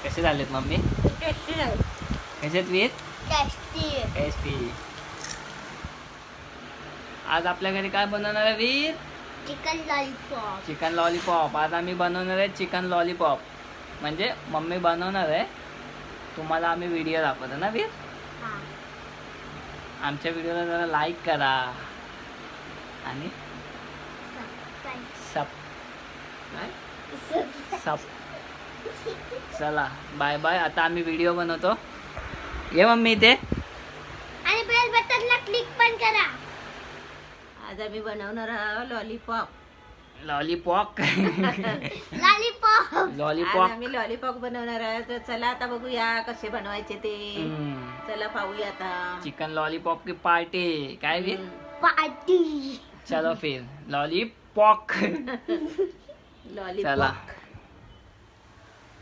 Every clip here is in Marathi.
कसे झालेत मम्मी? टेस्टी आहे. कसे वीर? टेस्टी आहे. टेस्टी. आज आपल्या घरी काय बनवणार आहे Veer? Chicken lollipop. Chicken lollipop. आज आम्ही बनवणार आहे चिकन लॉलीपॉप. म्हणजे मम्मी बनवणार आहे, तुम्हाला आम्ही व्हिडिओ दाखवतो ना वीर. हां. आमच्या व्हिडिओला जरा लाईक करा आणि सब सब चला बाय बाय. आता आम्ही व्हिडिओ बनवतो. ये मम्मी इथे. आणि बेल बटनला क्लिक पण करा. आज आम्ही बनवणार आहोत लॉलीपॉप. Lollipop lollipop. लॉलीपॉप आम्ही लॉलीपॉप बनवणार आहोत. तर चला आता बघूया कसे बनवायचे ते. चला पाहूया आता. चिकन लॉलीपॉप की पार्टी. काय वीर? पार्टी. चलो फिर लॉलीपॉप. चला.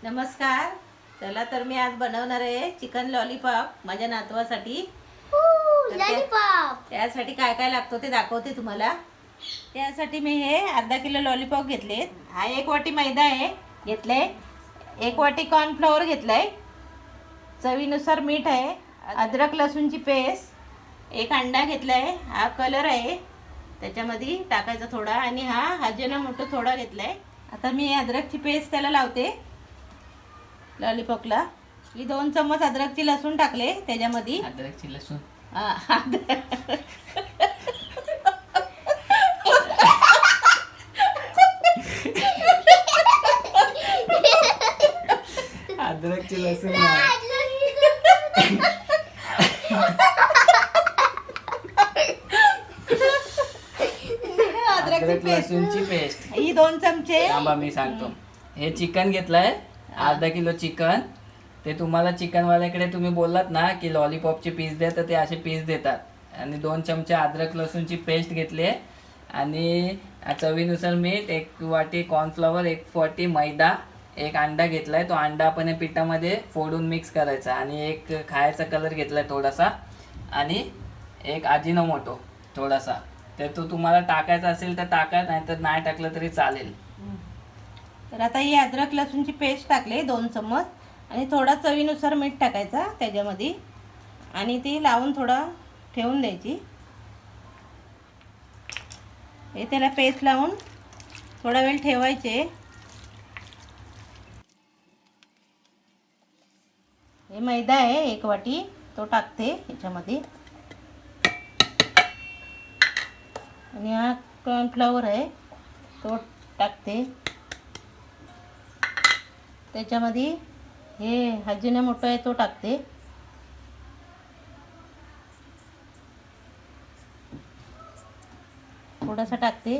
नमस्कार. चला तर मी आज बनवणार आहे चिकन लॉलीपॉप माझ्या नातवासाठी. त्यासाठी काय काय लागतो ते दाखवते तुम्हाला. त्यासाठी मी हे अर्धा किलो लॉलीपॉप घेतलेत. हा 1 वाटी मैदा आहे घेतले. 1 वाटी कॉर्नफ्लॉवर घेतलाय. चवीनुसार मीठ आहे. अद्रक लसूणची पेस्ट. 1 अंडा घेतलाय. हा कलर आहे त्याच्यामध्ये टाकायचा थोडा. आणि हा अजिनोमोटो थोडा घेतलाय. आता मी अद्रकची पेस्ट त्याला लावते लॉलीपॉपला. ही 2 चम्मच अद्रकची लसूण टाकले त्याच्यामध्ये. अद्रकची लसूण. अद्रकची लसूण. अद्रक लसूणची पेस्ट. ही 2 चमचे. थांबा मी सांगतो. हे चिकन घेतलंय अर्धा किलो चिकन. ते तुम्हाला चिकनवाल्याकडे तुम्ही बोललात ना की लॉलीपॉपचे पीस द्या, तर ते असे पीस देतात. आणि 2 चमचे अद्रक लसूणची पेस्ट घेतली आहे. आणि चवीनुसार मीठ. 1 वाटी कॉर्नफ्लॉवर. 1 वाटी मैदा. 1 अंडा घेतलाय. तो अंडा आपण या पिठामध्ये फोडून मिक्स करायचा. आणि 1 खायचा कलर घेतलाय थोडासा. आणि 1 अजिनोमोटो थोडासा. तर तो तुम्हाला टाकायचा असेल तर टाका, नाही तर नाही टाकलं तरी चालेल. तर आता ही अद्रक लसूणची पेस्ट टाकले 2 चम्मच. आणि थोडा चवीनुसार मीठ टाकायचा त्याच्यामध्ये. आणि ती लावून थोडा ठेवून द्यायची. हे त्याला पेस्ट लावून थोडा वेळ ठेवायचे. हे मैदा आहे 1 वाटी, तो टाकते ह्याच्यामध्ये. आणि हा कॉर्नफ्लॉवर आहे तो टाकते त्याच्यामध्ये. हे अजिनोमोटो आहे तो टाकते. थोडासा टाकते.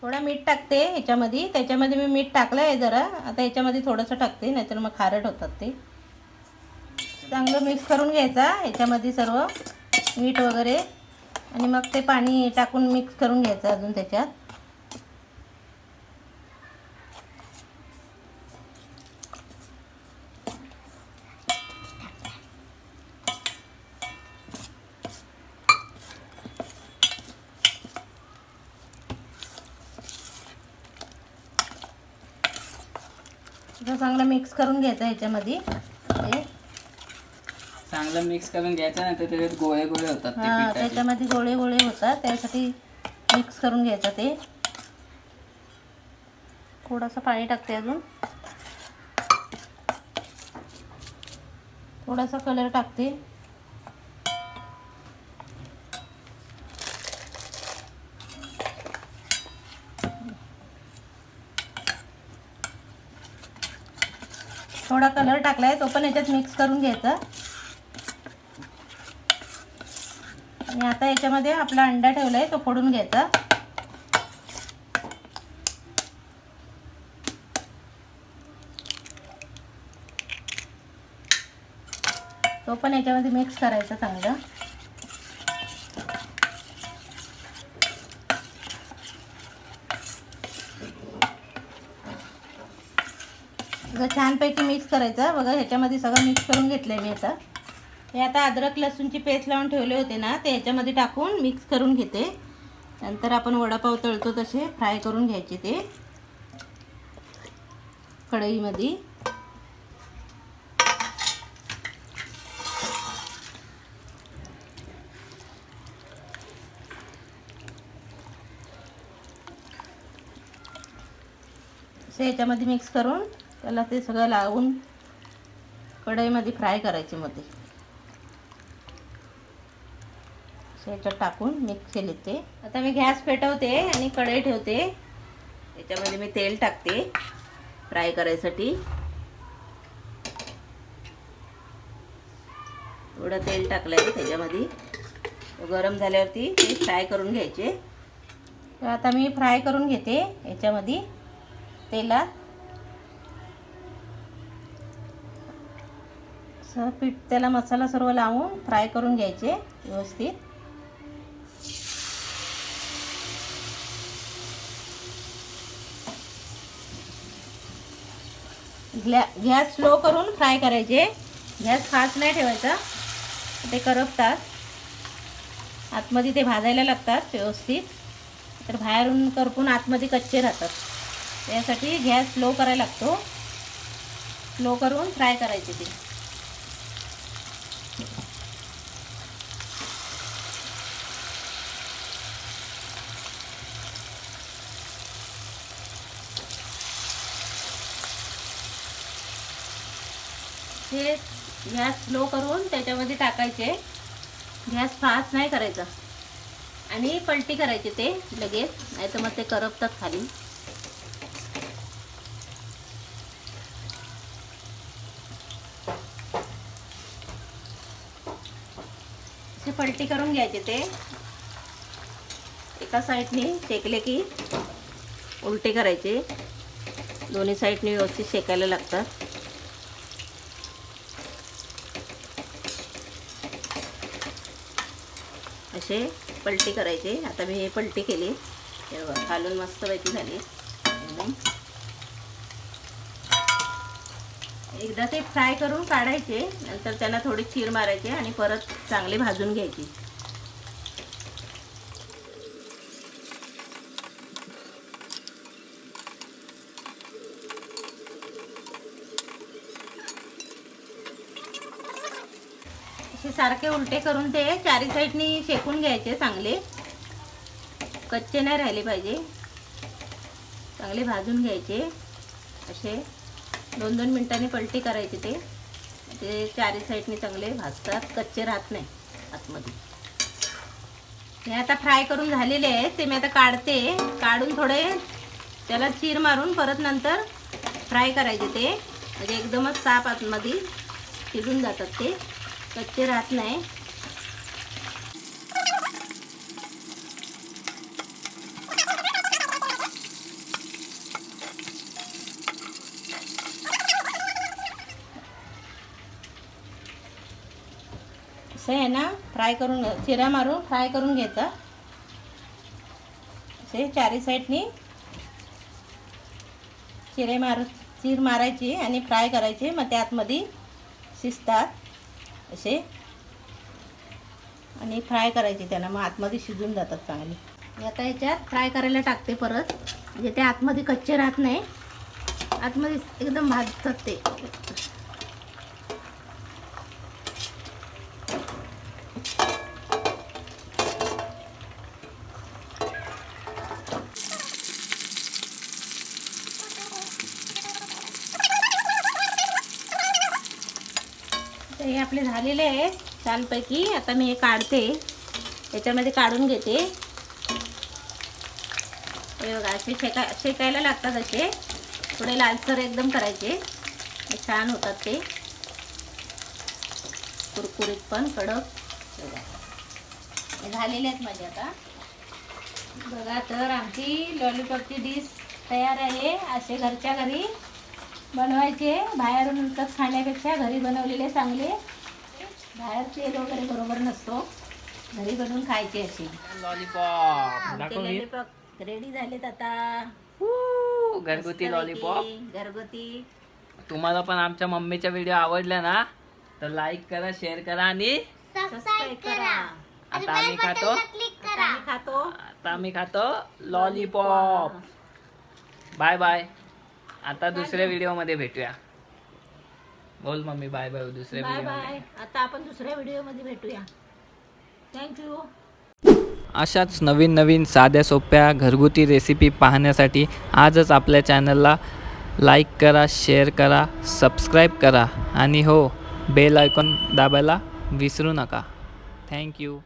थोडा मीठ टाकते ह्याच्यामध्ये. त्याच्यामध्ये मी मीठ टाकलं आहे जरा. आता ह्याच्यामध्ये थोडंसं टाकते, नाहीतर मग खारट होतात ते. चांगलं मिक्स करून घ्यायचा ह्याच्यामध्ये सर्व मीठ वगैरे. आणि मग ते पाणी टाकून मिक्स करून घ्यायचं अजून त्याच्यात. चांगलं मिक्स करून घ्यायचं ह्याच्यामध्ये. चांगलं मिक्स करून घ्यायचं, नाही तर त्याच्यात गोळे गोळे होतात. त्याच्यामध्ये गोळे गोळे होतात, त्यासाठी मिक्स करून घ्यायचं ते. थोडंसं पाणी टाकते अजून. थोडासा कलर टाकते. थोडा कलर टाकलाय तो पण याच्यात मिक्स करून घ्यायचा. आणि आता याच्यामध्ये आपला अंडा ठेवलाय तो फोडून घ्यायचा. तो पण याच्यामध्ये मिक्स करायचा चांगला. छानपैकी मिक्स करायचा. बघा ह्याच्यामध्ये सगळं मिक्स करून घेतलंय मी आता. हे आता अद्रक लसूणची पेस्ट लावून ठेवले होते ना, ते ह्याच्यामध्ये टाकून मिक्स करून घेते. नंतर आपण वडापाव तळतो तसे फ्राय करून घ्यायचे ते. कढईमध्ये. याच्यामध्ये मिक्स करून त्याला ते सगळं लावून कढईमध्ये फ्राय करायचे. मग ते याच्यात टाकून मिक्स केले ते. आता मी गॅस पेटवते आणि कढई ठेवते. याच्यामध्ये मी तेल टाकते फ्राय करायसाठी. थोडं तेल टाकलं आहे त्याच्यामध्ये. गरम झाल्यावरती ते फ्राय करून घ्यायचे. तर आता मी फ्राय करून घेते याच्यामध्ये तेलात. पीठ त्याला मसाला सर्व लावून फ्राय करून घ्यायचे व्यवस्थित. गॅस स्लो करून फ्राय करायचे. गॅस फास्ट नाही ठेवायचा, ते करपतात. आतमध्ये ते भाजायला लागतात व्यवस्थित, तर बाहेरून करपून आतमध्ये कच्चे राहतात. त्यासाठी गॅस स्लो करायला लागतो. स्लो करून फ्राय करायचे ते. हे गॅस स्लो करून त्याच्यामध्ये टाकायचे. गॅस फास्ट नाही करायचा आणि पलटी करायची ते लगेच, नाही तर मग ते करपतात खाली. असे पलटी करून घ्यायचे ते. एका साईडने शेकले की उलटे करायचे. दोन्ही साईडने व्यवस्थित शेकायला लागतात. असे पलटी करायचे. आता मी हे पलटी केली, हे बघा खालून मस्तपैकी झाली एकदम. एकदा ते फ्राय करून काढायचे, नंतर त्याला थोडी चीर मारायचे आणि परत चांगले भाजून घ्यायचे. सारखे उलटे करून ते चारी साईडनी शेकून घ्यायचे. चांगले कच्चे नाही राहिले पाहिजे, चांगले भाजून घ्यायचे. असे 2-2 मिनिटांनी पलटी करायचे. ते चारी साईडनी चांगले भाजतात, कच्चे राहत नाही आतमध्ये. हे आता फ्राय करून झालेले आहे, ते मी आता काढते. काढून थोडे त्याला चीर मारून परत नंतर फ्राय करायचे. ते म्हणजे एकदमच साफ आतमध्ये शिजून जातात, ते कच्चे राहत नाही. असं आहे ना, फ्राय करून चिरा मारून फ्राय करून घ्यायचा. असे चारी साईडनी चीर मारायची आणि फ्राय करायचे. मग ते आतमध्ये शिजतात असे, आणि फ्राय करायचे त्यांना, मग आतमध्ये शिजून जातात चांगले. आता याच्यात फ्राय करायला टाकते परत, म्हणजे ते आतमध्ये कच्चे राहत नाही, आतमध्ये एकदम भाजतात ते. हे आपले झालेले आहे छानपैकी. आता मी हे काढते, याच्यामध्ये काढून घेते. हे बघा असे शेकायला लागतात. असे थोडे लालसर एकदम करायचे, छान होतात ते, कुरकुरीत पण कडक. हे झालेले आहेत माझे. आता बघा, तर आमची लॉलीपॉपची डिश तयार आहे. असे घरच्या घरी बनवायचे, बाहेरून विकत खाण्यापेक्षा घरी बनवलेले चांगले. बाहेर तेल वगैरे बरोबर नसतो, घरी बनवून खायचे. असे लॉलीपॉप रेडी झालेत आता. घरगुती लॉलीपॉप, घरगुती. तुम्हाला पण आमच्या मम्मीच्या व्हिडिओ आवडल्या ना, तर लाईक करा, शेअर करा आणि सबस्क्राइब करा. आता आम्ही खातो लॉलीपॉप. Bye bye. आता दुसऱ्या व्हिडिओमध्ये भेटूया. बोल मम्मी बाय बाय दुसऱ्या बाय व्हिडिओ. बाय. आता आपण दुसऱ्या व्हिडिओमध्ये भेटूया. थँक्यू. अशाच नवीन नवीन साध्या सोप्या घरगुती रेसिपी पाहण्यासाठी आजच आपल्या चॅनलला लाईक करा, शेअर करा, सबस्क्राईब करा आणि हो बेल आयकॉन दाबायला विसरू नका. थँक्यू.